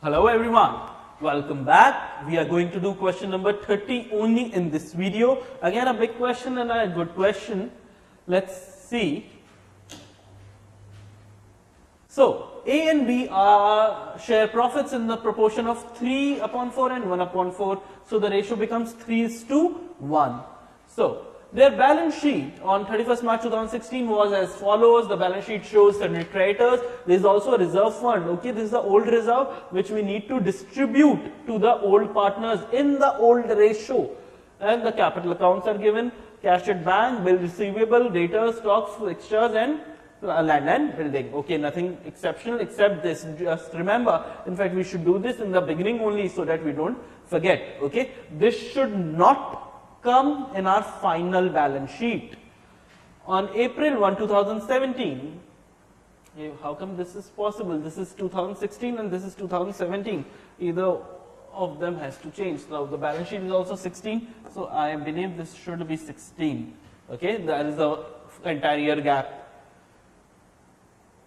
Hello everyone, welcome back. We are going to do question number 30 only in this video. Again a big question and a good question. Let's see. So A and B share profits in the proportion of 3/4 and 1/4. So the ratio becomes 3:1. So their balance sheet on 31st March 2016 was as follows. The balance sheet shows certain creditors. There is also a reserve fund. Okay, this is the old reserve which we need to distribute to the old partners in the old ratio. And the capital accounts are given. Cash at bank, bill receivable, debtors, stocks, fixtures and land and building. Okay, nothing exceptional except this. Just remember, in fact we should do this in the beginning only so that we don't forget. Okay, this should not come in our final balance sheet. On April 1, 2017, how come this is possible? This is 2016 and this is 2017. Either of them has to change. Now the balance sheet is also 16, so I believe this should be 16. Okay, that is the entire year gap.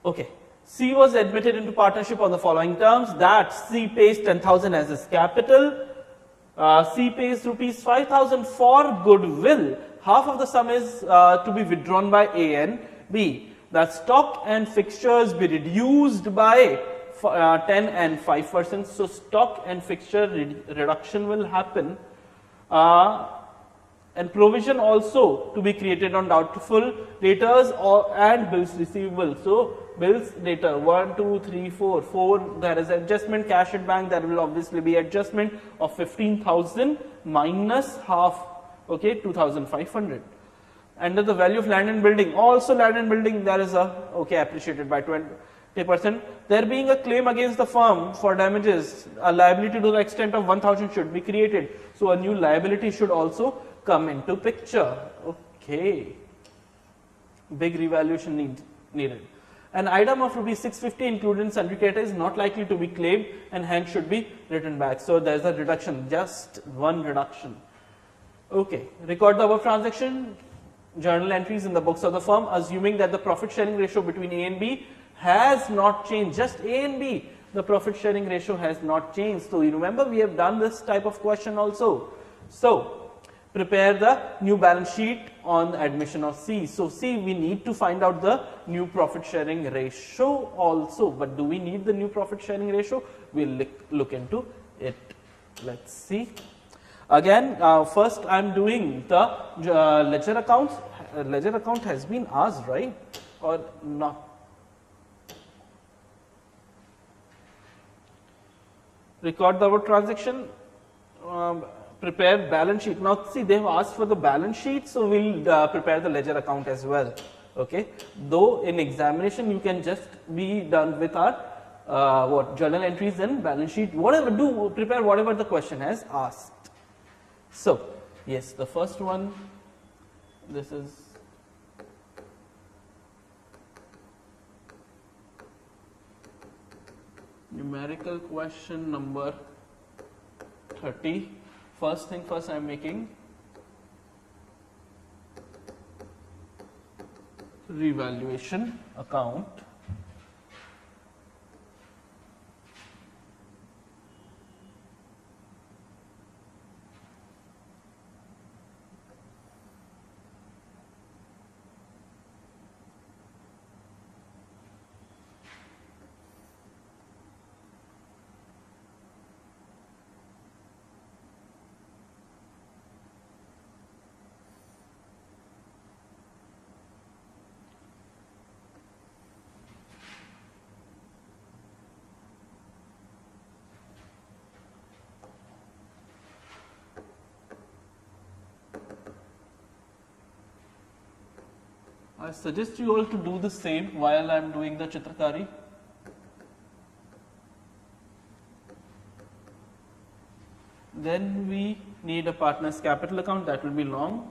Okay, C was admitted into partnership on the following terms: that C pays 10,000 as his capital. C pays rupees 5,000 for goodwill. Half of the sum is to be withdrawn by A and B. That stock and fixtures be reduced by 10 and 5%. So stock and fixture reduction will happen. And provision also to be created on doubtful debtors and bills receivable. So bills debtor 1, 2, 3, 4. 4 there is adjustment. Cash at bank, there will obviously be adjustment of 15,000 minus half. Okay, 2,500. Under the value of land and building, also land and building there is a appreciated by 20%. There being a claim against the firm for damages, a liability to the extent of 1,000 should be created. So a new liability should also come into picture. Okay, big revaluation needed. An item of rupees 650 included in sundry creditor is not likely to be claimed and hence should be written back. So there is a reduction, just one reduction. Okay, record the above transaction, journal entries in the books of the firm, assuming that the profit sharing ratio between A and B has not changed. Just A and B, the profit sharing ratio has not changed. So you remember we have done this type of question also. So prepare the new balance sheet on admission of C. So C, we need to find out the new profit sharing ratio also. But do we need the new profit sharing ratio? We'll look into it. Let's see. Again, first I'm doing the ledger accounts. Ledger account has been asked, right? Or not? Record the transaction. Prepare balance sheet. Now see, they have asked for the balance sheet, so we'll prepare the ledger account as well. Okay, though in examination you can just be done with our journal entries and balance sheet, whatever, prepare whatever the question has asked. So yes, the first one, this is numerical question number 30. First thing first, I am making revaluation account. I suggest you all to do the same while I am doing the Chitrakari. Then we need a partner's capital account, that will be long.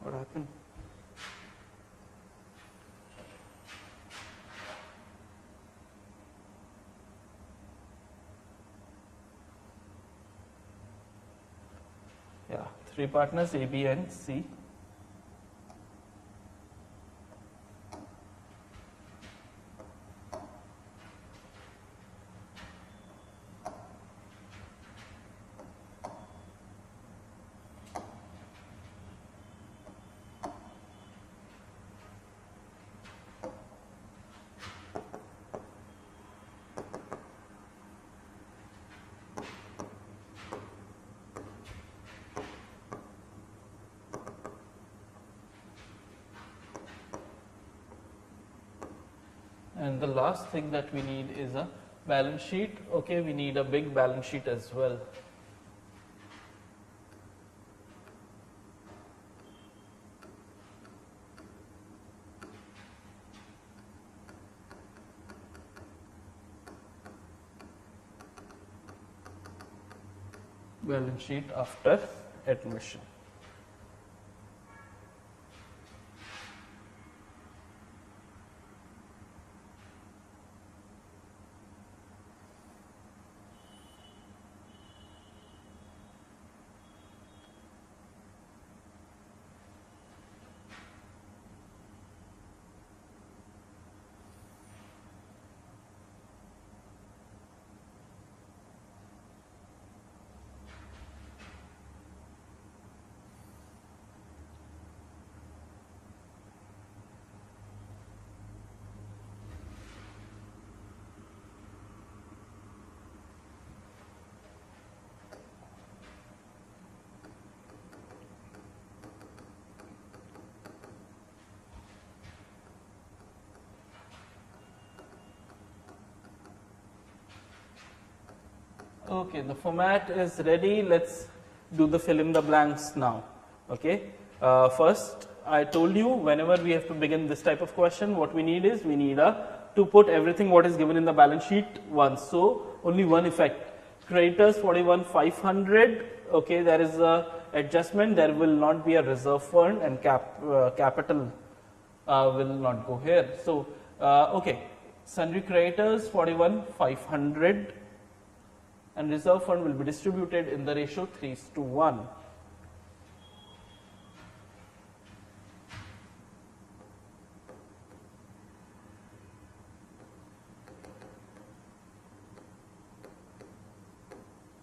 What happened? Yeah, 3 partners A, B, and C. And the last thing that we need is a balance sheet. Okay, we need a big balance sheet as well. Balance sheet after admission. Okay, the format is ready. Let's do the fill in the blanks now. Okay, first I told you whenever we have to begin this type of question, what we need is we need to put everything what is given in the balance sheet once. So only one effect. Creditors 41,500. Okay, there is a adjustment. There will not be a reserve fund and capital will not go here. So okay, sundry creditors 41,500. And reserve fund will be distributed in the ratio 3:1.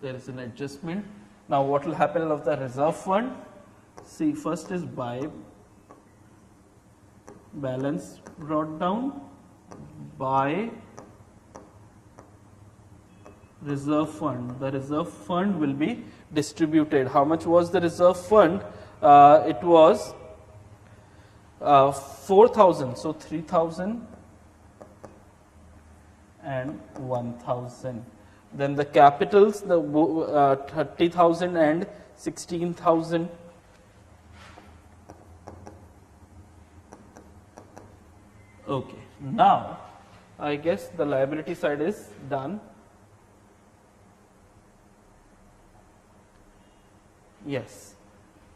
There is an adjustment. Now what will happen of the reserve fund? See, first is by balance brought down by reserve fund. The reserve fund will be distributed. How much was the reserve fund? It was 4,000. So 3,000 and 1,000. Then the capitals, the 30,000 and 16,000. Okay. Now, I guess the liability side is done. Yes,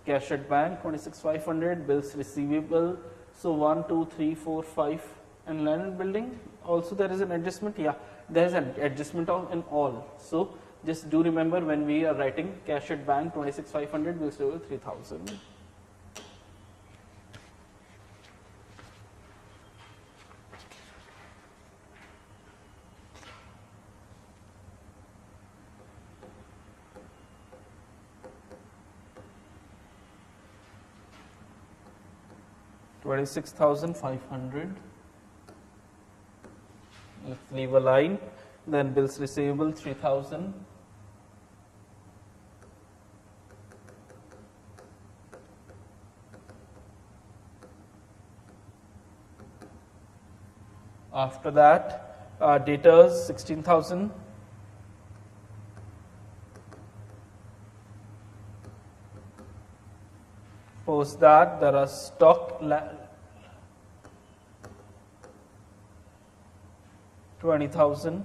cash at bank 26,500, bills receivable. So 1, 2, 3, 4, 5, and land and building. Also there is an adjustment. Yeah, there is an adjustment in all. So just do remember when we are writing cash at bank 26,500, bills receivable 3,000. $26,500. Let's leave a line. Then bills receivable 3,000. After that, debtors 16,000. Post that, there are stock 20,000,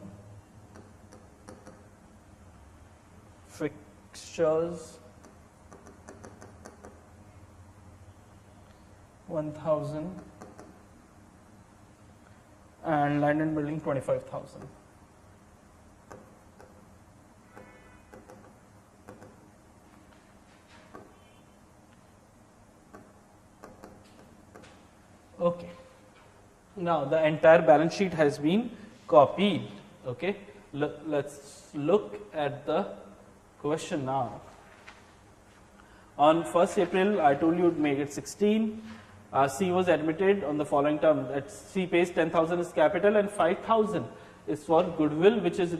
fixtures 1,000 and land and building 25,000. Okay. Now the entire balance sheet has been copied. Okay. Let's look at the question now. On 1st April, I told you make it 16. C was admitted on the following term that C pays 10,000 as capital and 5,000 is for goodwill, which is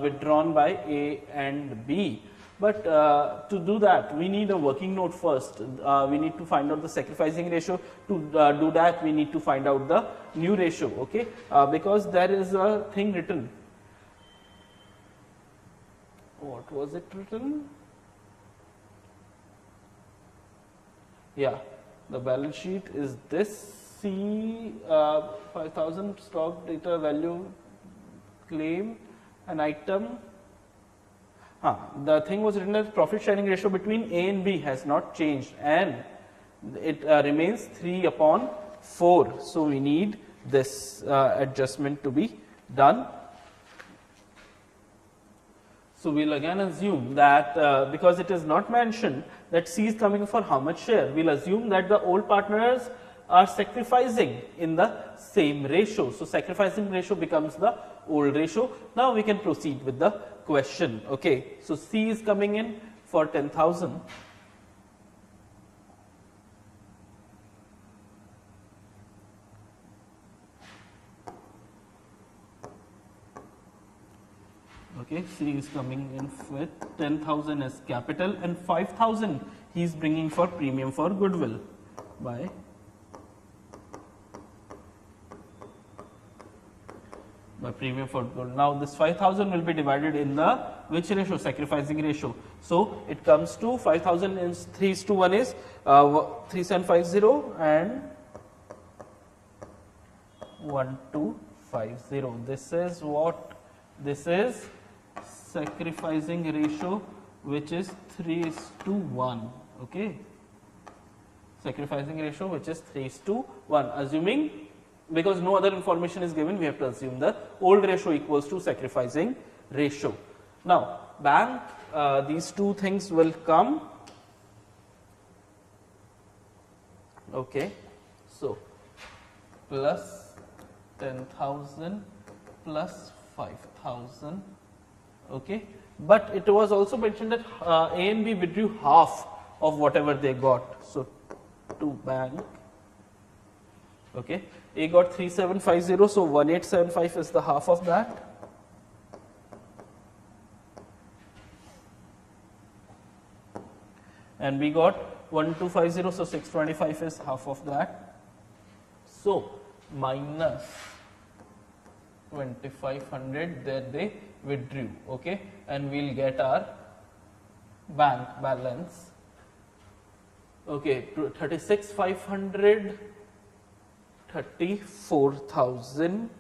withdrawn by A and B. But to do that, we need a working note first. We need to find out the sacrificing ratio. To do that, we need to find out the new ratio, okay? Because there is a thing written. What was it written? Yeah, the balance sheet is this. C 5,000 stock data value claim an item. The thing was written as profit sharing ratio between A and B has not changed and it remains 3/4. So we need this adjustment to be done. So we'll again assume that because it is not mentioned that C is coming for how much share, we'll assume that the old partners are sacrificing in the same ratio. So sacrificing ratio becomes the old ratio. Now we can proceed with the question. Okay, so C is coming in for 10,000. Okay, C is coming in with 10,000 as capital and 5,000 he is bringing for premium for goodwill by premium for goodwill. Now this 5,000 will be divided in the which ratio? Sacrificing ratio. So it comes to 5,000 is 3:1 is 3750 and 1250. This is what? This is sacrificing ratio, which is 3:1. Okay, sacrificing ratio which is 3:1. Assuming, because no other information is given, we have to assume the old ratio equals to sacrificing ratio. Now bank, these two things will come. Okay, so plus 10,000 plus 5,000. Okay, but it was also mentioned that A and B withdrew half of whatever they got. So to bank, okay, A got 3750, so 1875 is the half of that. And we got 1250, so 625 is half of that. So minus 2500 that they withdrew. Okay, and we'll get our bank balance. Okay, 36,500, 34,000,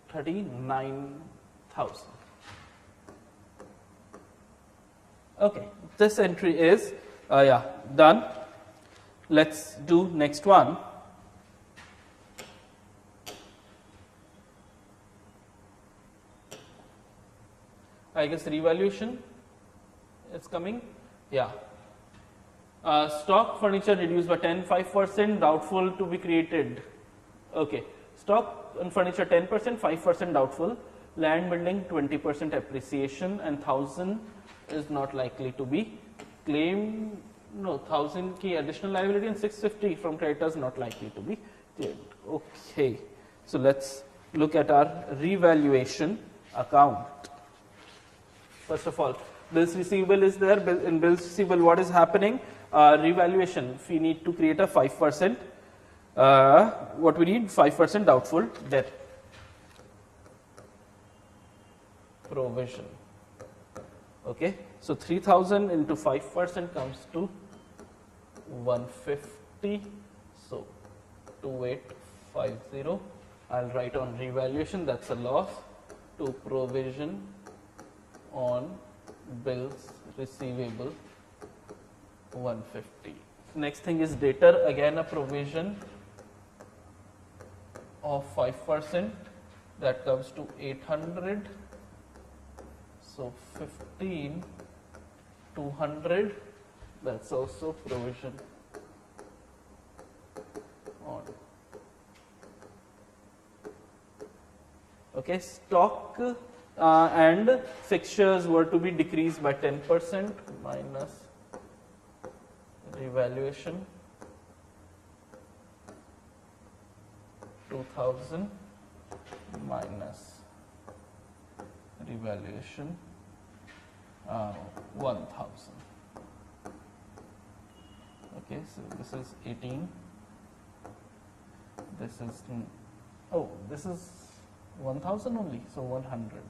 39,000. Okay, this entry is done. Let's do next one. I guess revaluation is coming. Yeah. Stock furniture reduced by 5%, doubtful to be created. Okay. Stock and furniture 10%, 5% doubtful. Land building 20% appreciation and 1,000 is not likely to be claimed. No, 1,000 key additional liability and 650 from creditors not likely to be claimed. Okay. So let's look at our revaluation account. First of all, bills receivable is there. In bills receivable, what is happening? Revaluation. If we need to create a 5%, what we need? 5% doubtful debt provision. Okay, so 3,000 into 5% comes to 150. So 2850. I'll write on revaluation. That's a loss. To provision on bills receivable 150. Next thing is debtor, again a provision of 5%, that comes to 800. So 15, 200, that's also provision on. Okay, stock and fixtures were to be decreased by 10% minus revaluation 2000 minus revaluation 1000. Okay, so this is 18. This is, oh, this is 1000 only, so 100.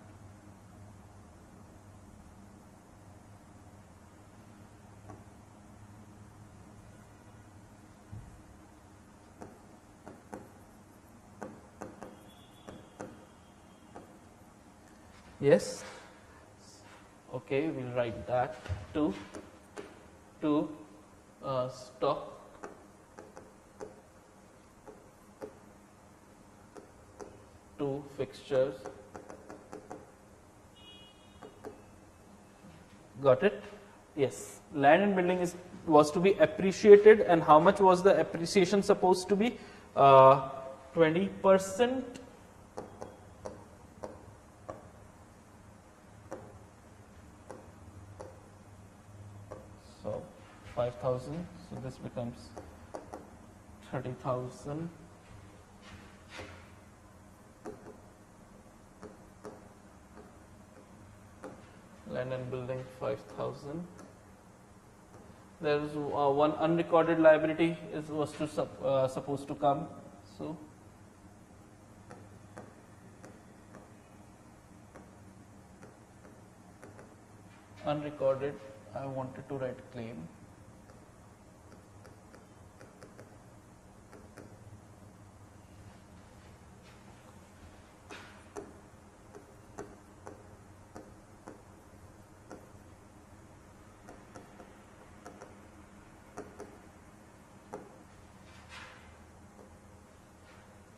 Yes. Okay, we'll write that to stock to fixtures. Got it? Yes. Land and building was to be appreciated, and how much was the appreciation supposed to be? 20%. So 5,000. So this becomes 30,000. Land and building 5,000. There is one unrecorded liability was supposed to come. So unrecorded, I wanted to write claim.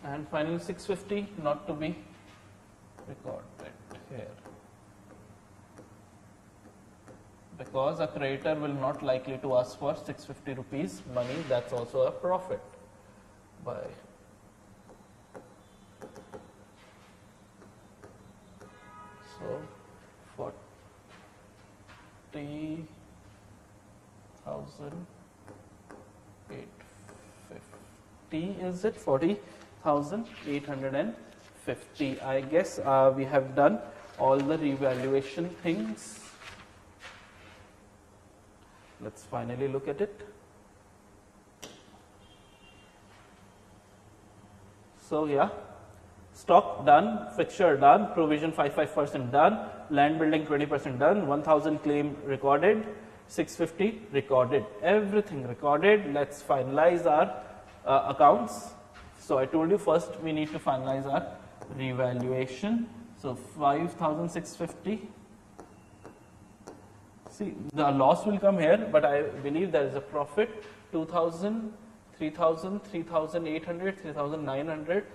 And finally 650 not to be recorded here, because a creditor will not likely to ask for 650 rupees money. That's also a profit. By so 40,850 is it 40,850. I guess we have done all the revaluation things. Let's finally look at it. So yeah, stock done, fixture done, provision 55% done, land building 20% done, 1000 claim recorded, 650 recorded, everything recorded. Let's finalize our accounts. So I told you first we need to finalize our revaluation. So 5,650. See, the loss will come here, but I believe there is a profit. 2,000, 3,000, 3,800, 3,900,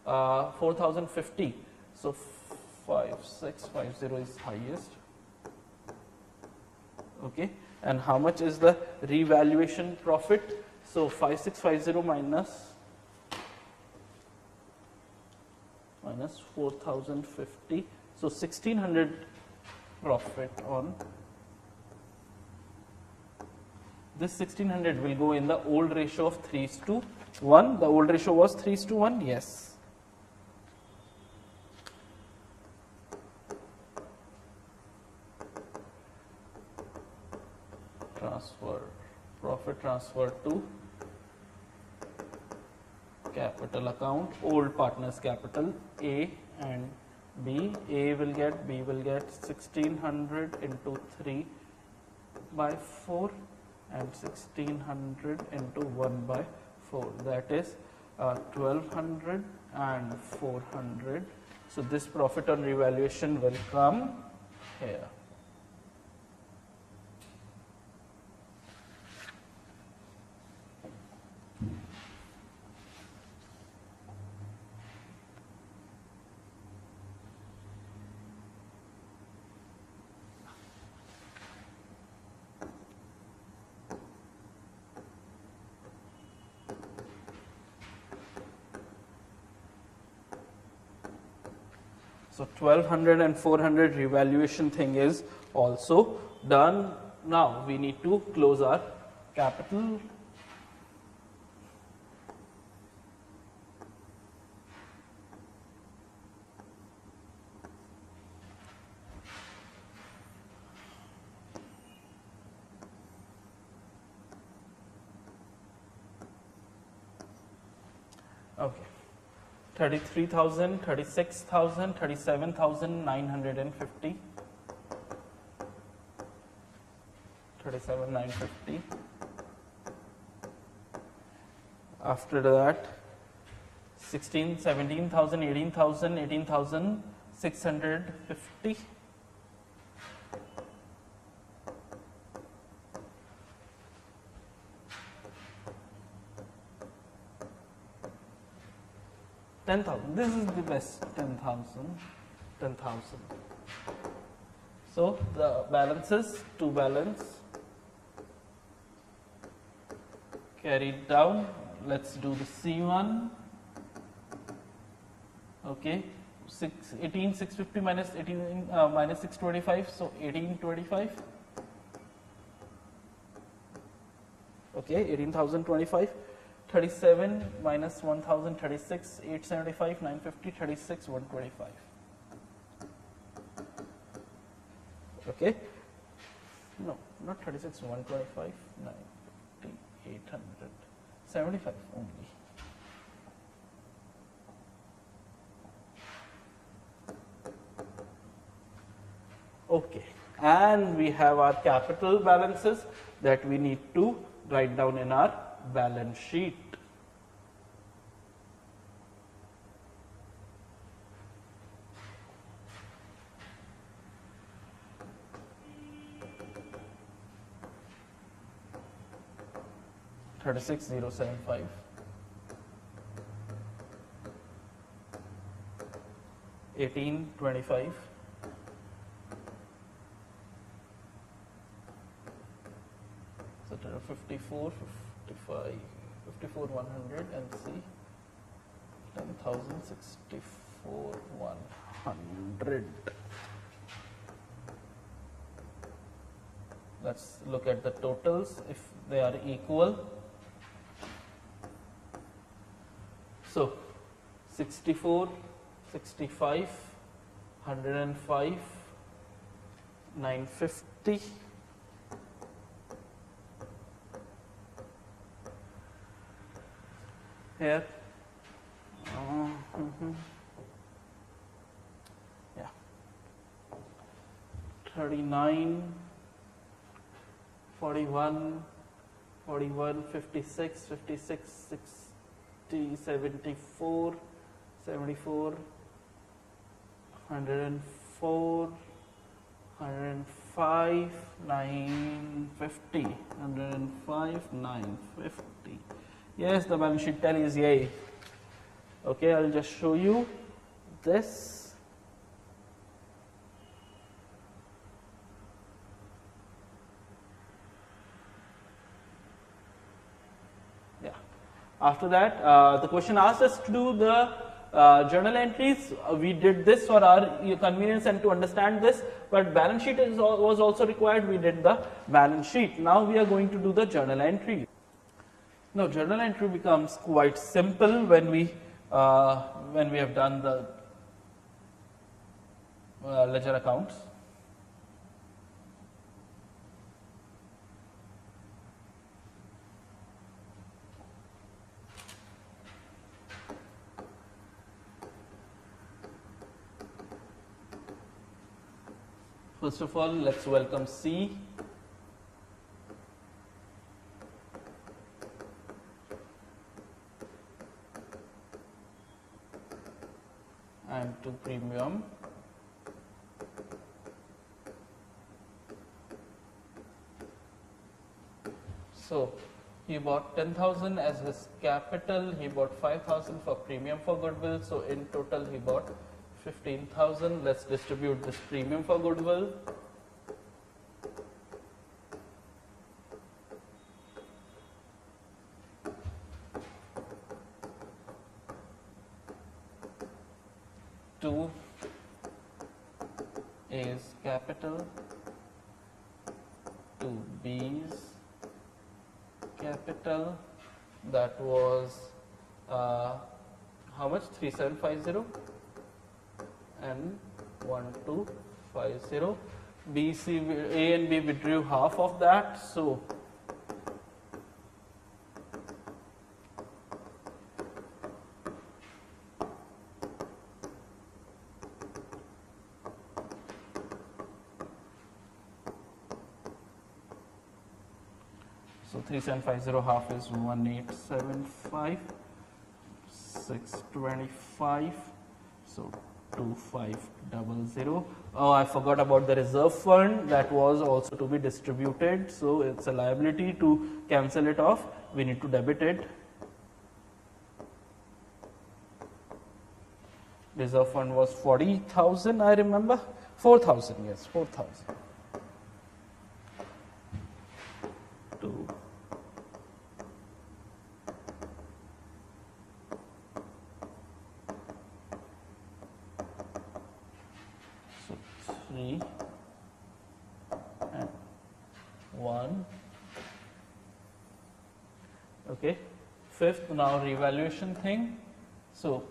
4,050. So 5650 is highest. Okay, and how much is the revaluation profit? So 5650 minus 4,050. So 1,600 profit on. This 1,600 will go in the old ratio of 3:1. The old ratio was 3:1. Yes. Transfer, profit transfer to capital account, old partners capital A and B. A will get, B will get 1,600 into 3/4 and 1,600 into 1/4. That is 1,200 and 400. So this profit on revaluation will come here. So 1200 and 400 revaluation thing is also done. Now we need to close our capital. Okay. 33,000, 36,000, 37,950, 37,950. After that, 16, 17,000, 18,000, 18,650. This is the best. 10,000. So the balances to balance carried down. Let's do the C1. Okay, 18,650 minus 625. So 1825. Okay, 18,025. 37 minus 1,036, 875, 950, 36, 125. Okay. No, not 36, 125, 950, 800, 75 only. Okay. And we have our capital balances that we need to write down in our balance sheet. $36,075. $18,25. So 54, 55, 54,100 and C 10,064,100. Let's look at the totals if they are equal. So 64, 65, 105, 950. Here, yeah, 39, 41, 41, 56, 56, 60, 74, 74, 104, 105, 950, 105, 950. Yes, the balance sheet tallies, yay. Okay, I'll just show you this. Yeah. After that, the question asked us to do the journal entries. We did this for our convenience and to understand this, but balance sheet was also required. We did the balance sheet. Now we are going to do the journal entry. Now, journal entry becomes quite simple when we have done the ledger accounts. First of all, let's welcome C. And to premium. So he bought 10,000 as his capital, he bought 5,000 for premium for goodwill, so in total he bought 15,000. Let's distribute this premium for goodwill. To capital to B's capital, that was how much? 3750 and 1250. A and B withdrew half of that, so so 3750 half is 1875, 625, so 2500. Oh, I forgot about the reserve fund that was also to be distributed, so it's a liability. To cancel it off, we need to debit it. Reserve fund was 40,000, I remember. 4,000, yes, 4,000. So 3 and 1. Okay. Fifth, now revaluation thing. So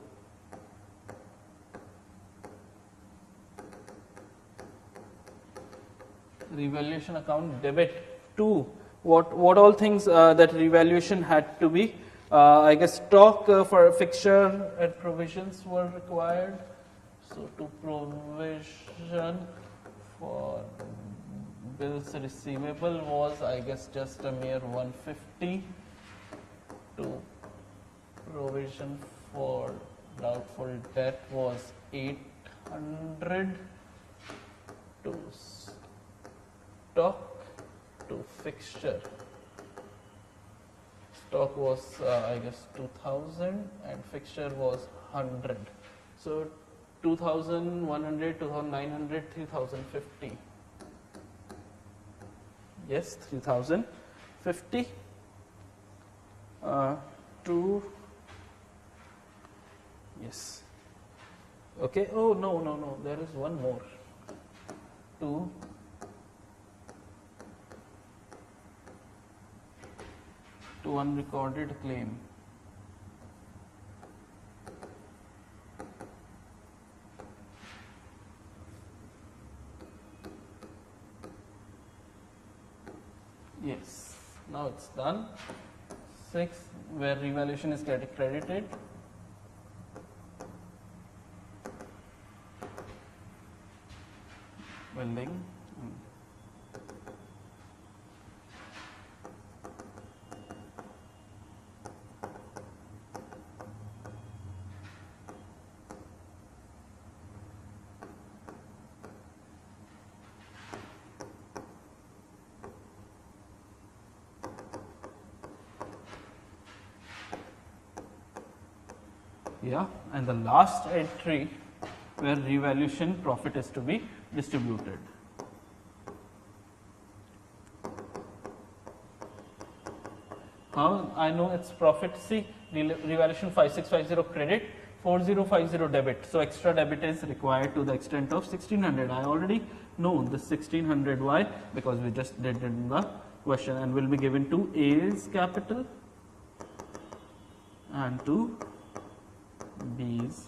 revaluation account debit to what all things that revaluation had to be. I guess stock for fixture and provisions were required. So to provision for bills receivable was, I guess, just a mere 150. To provision for doubtful debt was 800. To stock to fixture, stock was I guess 2000 and fixture was 100. So 2100, 2900, 3050. Yes, 3050. Yes. Okay. Oh no. There is one more. To unrecorded claim. Yes, now it's done. 6, where revaluation is credited. Building. Yeah, and the last entry where revaluation profit is to be distributed. How I know it's profit? See, revaluation 5650 credit, 4050 debit. So extra debit is required to the extent of 1600. I already know the 1600. Why? Because we just did it in the question, and will be given to A's capital and to B's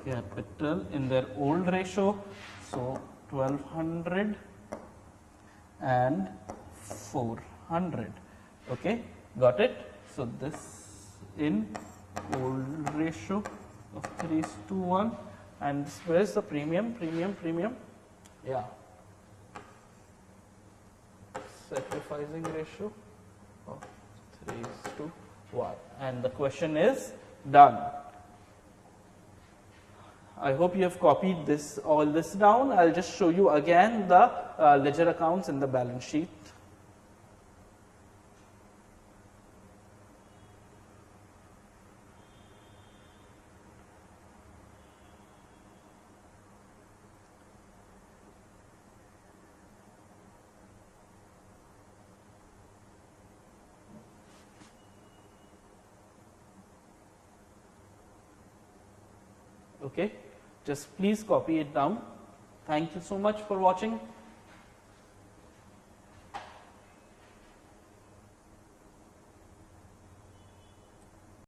capital in their old ratio. So 1200 and 400. Okay, got it? So this in old ratio of 3:1, and this, where's the premium? Yeah, sacrificing ratio of 3:1, and the question is done. I hope you have copied this, all this down. I'll just show you again the ledger accounts in the balance sheet. Okay, just please copy it down. Thank you so much for watching.